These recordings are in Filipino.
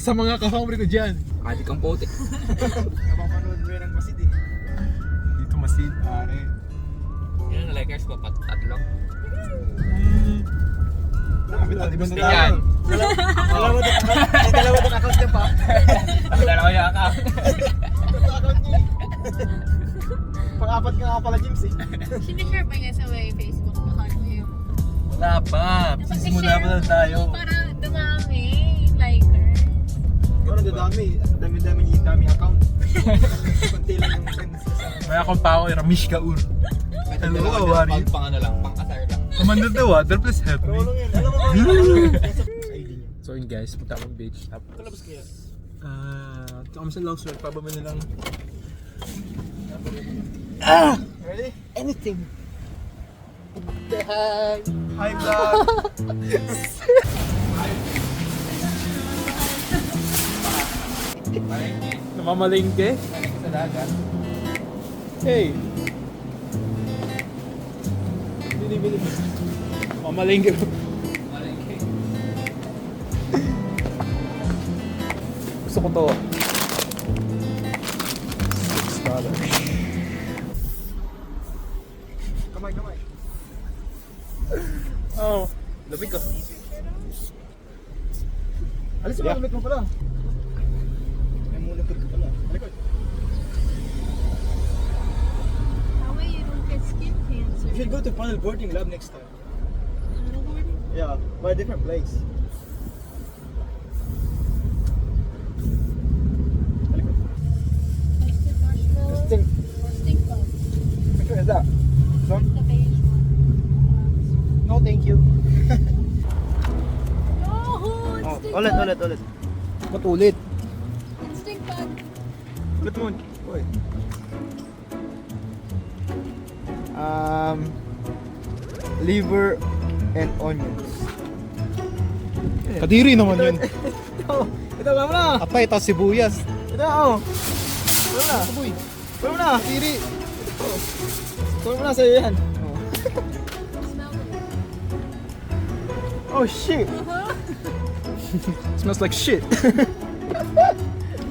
sa mga kahombre ko dyan. Kadi kang puti. Napapanood mo yun ang masid eh. Dito masid, pare. Yan ang Lakers ko, tatlo. Grabe na, di ba Gusto yan. Dalawa din account niya pa. Ang dalawa yung account. Ito account niya eh. Pang-apat ka nga pala, James eh. Sinishare ba niya sa may Facebook account mo yung... Wala pa. Sisimula pa lang tayo. Para dumami yung liker. Ano dadami? Dami-dami niya yung dami account. Kunti lang yung friends ko sa... May akong pa ako, Ramesh Kaur. Hello, how are you? Pang ano lang, pang asar lang. Commander the water, please help me. Rolong yan. Alam mo ba yun? ID niya. So yun guys, punta akong beach. Kalabas kaya. Kami sa long sword, pababa na lang. Ready? Anything. Hi vlog! Namamalingke? Malingke sa dagat. Hey! Bili. Mamalingke. Malingke. Gusto ko to. $6. Kamay. Oh, labig ka. Alis mo, lumit mo pala. May mulapit ka pala. Alikod. That way you don't get skin cancer. You should go to paddle boarding lab next time. Paddleboarding? Yeah, by a different place. Alikod. Like the marshmallow Stink. or stink bug. Which one is that? This one? The beige one. No, thank you. No, it's stink bug. Ulit. Ba't ulit? It's stink bug. Ulit mo. Uy. Liver and onions. Kadiri naman yun. Ito, wala mo na. Atay, tapos sibuyas. Ito, oh. Wala mo na. Uy, Wala mo na. kadiri. Wala mo na sa'yo yan. Smell it. Oh, shit. Smells like shit. I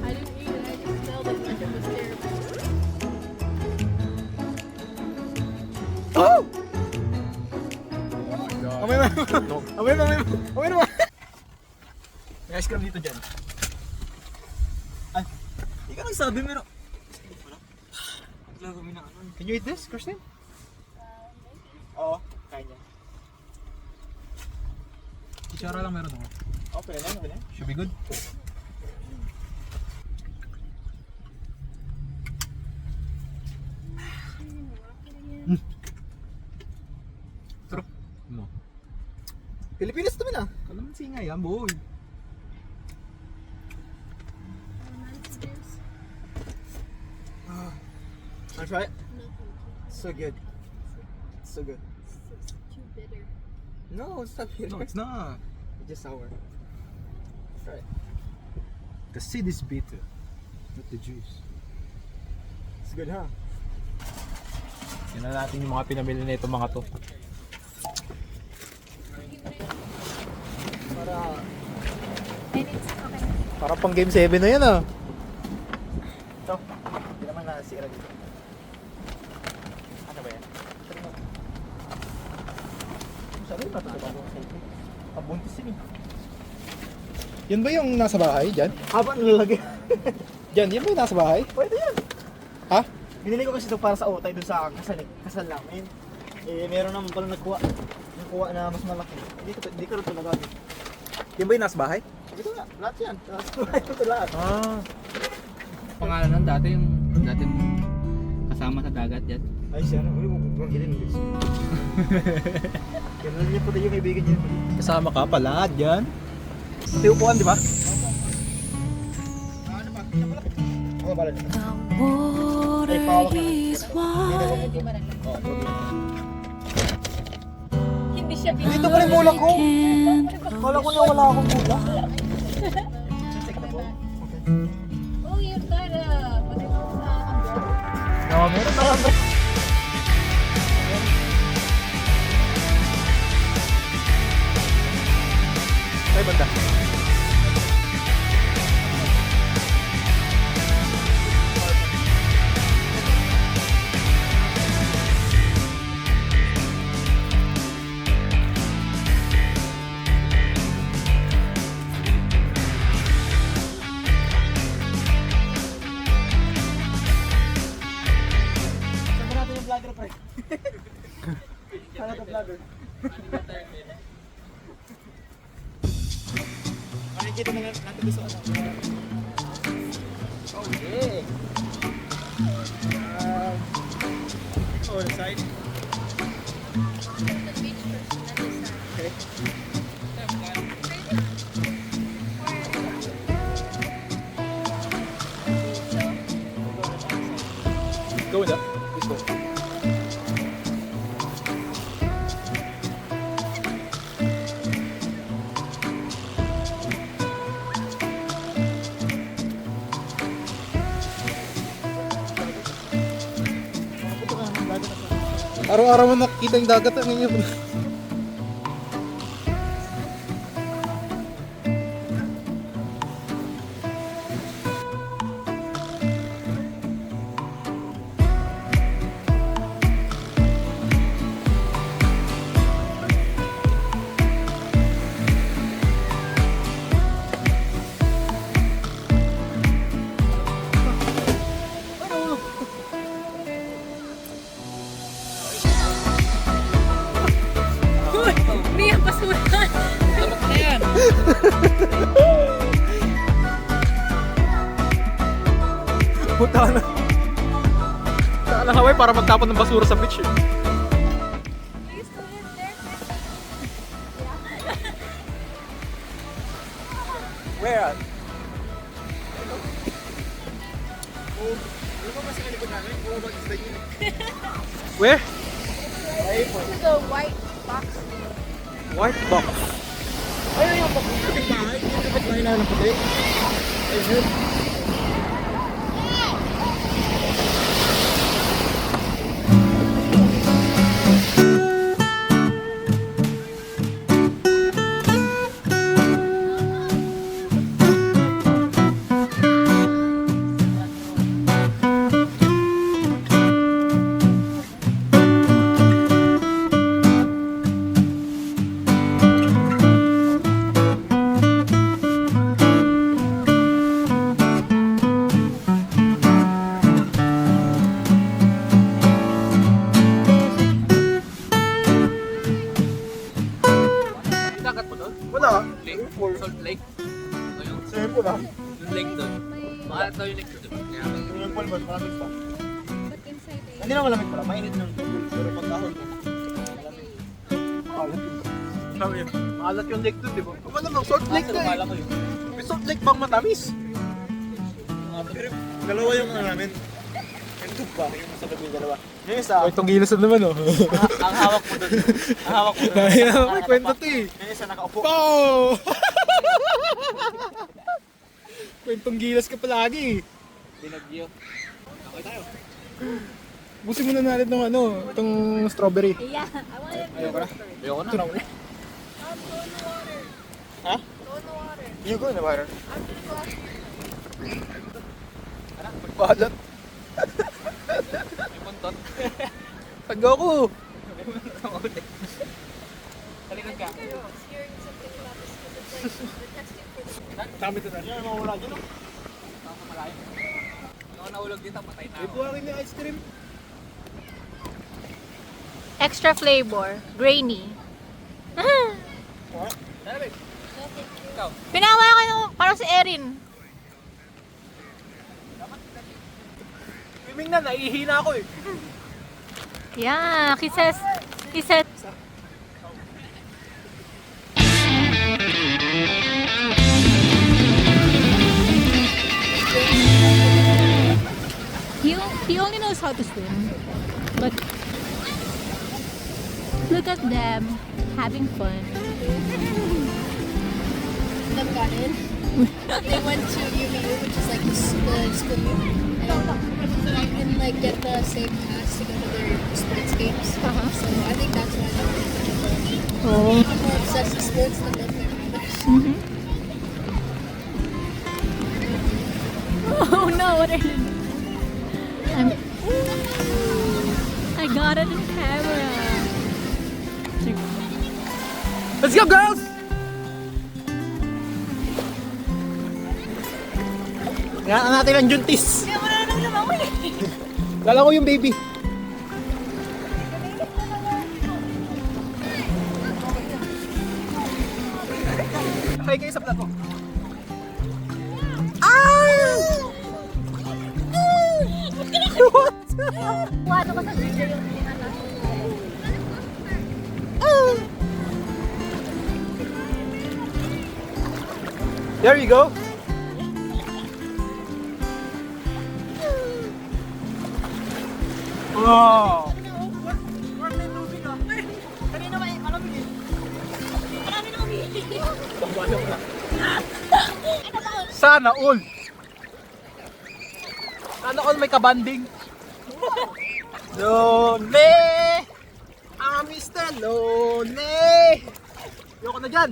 didn't eat it. I just smelled it like it was terrible. Oh! Amay mo. May ice cream dito dyan. Ay, hindi ka nagsabi meron. Can you eat this, Christine? Oo, kaya niya. Kutsara lang meron ako. Okay na. Should be good. Pero, no. Pilipinas naman ah. Kalamansi nga yan, boy. Wanna try it? No, So good. So good. it's too bitter. No, it's not bitter. No, it's not. It's just sour. Try it. The seed is bitter, not the juice. It's good, huh? Tingnan natin yung mga pinamili na itong mga to. Para And it's okay. Parang pang game 7 na yan ah. ito. Hindi naman nasira dito. Ano ba yan? Sabi mo natutupag mo sa ito. Pabuntis yun eh. Yan ba yung nasa bahay dyan? Haba nilalagay. Yan ba yung nasa bahay? Pwede yan. Ha? Binili ko kasi ito para sa utay doon sa kasal namin. Eh, meron naman pala nagkuha na mas malaki. Hindi ko rin ito nagamit. Yan ba yung nasa bahay? Sabi ko nga, lahat yan. Ito lahat. Ah. Pangalan nun dati yung kasama sa dagat yan. Ay siya, ulit mo banggitin ulit. Ganun niya pati yung kaibigan niya. Kasama ka pala dyan. Pati upuan, di ba? Ano pa? Ako ba lang? The water is wide. Hindi malaglag. Hindi siya Dito pa rin bola ko. Kala ko na wala akong bola. Oh, you gotta put it on the umbrella. No, meron na lang. Ay, banda. vlogger pre. Kalata vlogger. Makikita na natin doon sa ano. Oh yeah! Oh, the side. Okay. Go with that. Let's go. Araw-araw mo nakikita yung dagat ang inyo. Mia, pasulan! Tabak na yan. Puta na. Saan lang Hawaii para magtapon ng basura sa beach eh. Where at? Where? This is a white box. White box. Ayun yung paputing bahay. Yung kapit bahay na ng puti. Ayun. Dagat mo doon? Wala. Lake? Salt Lake? O yung, Swimming pool ah. yung lake doon. Maalat daw yung lake doon, diba? Kaya, Swimming pool ba? Malamig pa. But inside the Hindi na malamig pala. Mainit ng tubig. Pero pagkahon mo. Malamig. Sabi yun, maalat yung lake dun, di ba? Wala bang salt lake kaso na lumala eh. ko yun. May salt lake bang matamis? Pero dalawa yung ano namin. Yung tube ba? Yung sa gabi dalawa. Yung isa. Ay, itong gilas na naman oh. Ang hawak mo doon. Ang hawak mo doon. Ay, may kwento to eh. Yung isa nakaupo. Oh! Kwentong gilas ka palagi eh. Binagyo. Okay tayo. Busin mo na natin ng ano, itong strawberry. Yeah, I want it. Ayaw ka na? Ayoko na. Ito na muna. Ha? Go in the water. You go in the water. After the water. Magbalat. May puntot. Taga ko. Talikod ka. Hearing something about this because it's like they're testing for the Sabi ito na. Yan, mawala dyan. Ako malayo. Ako nahulog dito, patay na May ako. buhakin na ice cream. extra flavor, grainy. Sabi, ikaw. Pinawa ko yung parang si Erin. Swimming na, naihina ako eh. Yeah, he said he only knows how to swim, but look at them having fun. Them got in. They went to UVU, which is like the school, and like get the same pass to go to their sports games. So I think that's why they're more obsessed with sports than their brothers. Oh no, what are you doing? I got it in camera. Let's go, girls! Yan natin ang juntis. Kaya wala nang lumawi. Lala ko yung baby. Try kayo sa plato. Ano ka sa video yung ano? There you go. Wow. Kanina may malamig eh. Marami na kami. Sana all. Sana all may kabanding. Lonely. I'm Mr. Lonely. Ayoko na dyan.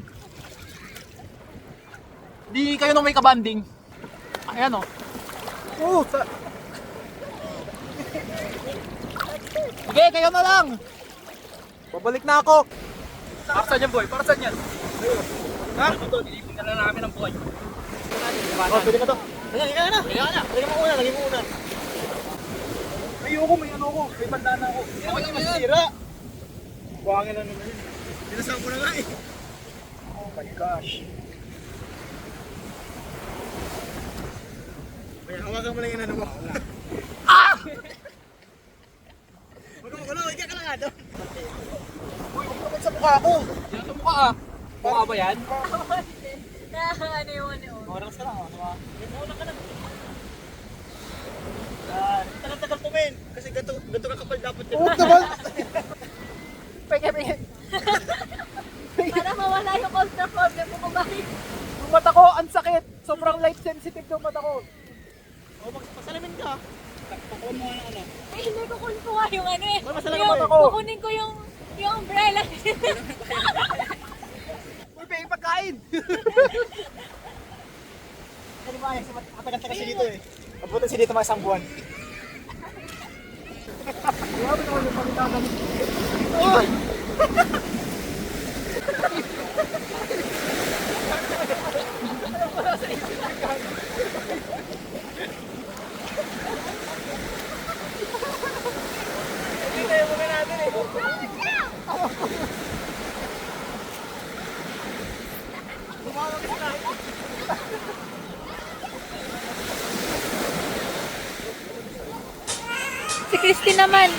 Di kayo nung may kabanding. Ayan o. Oh, sige, kayo na lang. Babalik na ako. Para saan yan, boy? Para saan yan? Ha? Ilipin na lang namin ang buhay. Oh, pwede ka to. Lagyan ka na. Lagyan mo una, lagyan mo una. Ayoko, may ano ko. May bandana ako. Hindi naman yung masira. Buhangin na naman yun. Binasang ko na nga eh. Oh my gosh. Kaya hawakan mo lang yung ano mo. Wag mo, ikaw ka lang ato. Uy, huwag naman sa mukha ko. Yan sa mukha ah. Mukha ba yan? Ano yun? Relax ka lang. Una ka lang. Tagal-tagal po men. Kasi ganito ka kapal dapat yun. Oo naman. Para mawala yung culture problem mo kumain. Yung mata ko, ang sakit. Sobrang light sensitive yung mata ko. O, pasalamin ka. Pakuha mo nga ng ano. Eh, hindi ko kuha yung ano eh. Masalamin Yung- ako. Kukunin ko yung umbrella. Uy, may pagkain. Kasi ba, matagal-tagal siya dito eh. Mabuti siya dito mga isang buwan. Grabe naman yung pagkagan. Uy! Si Christy naman.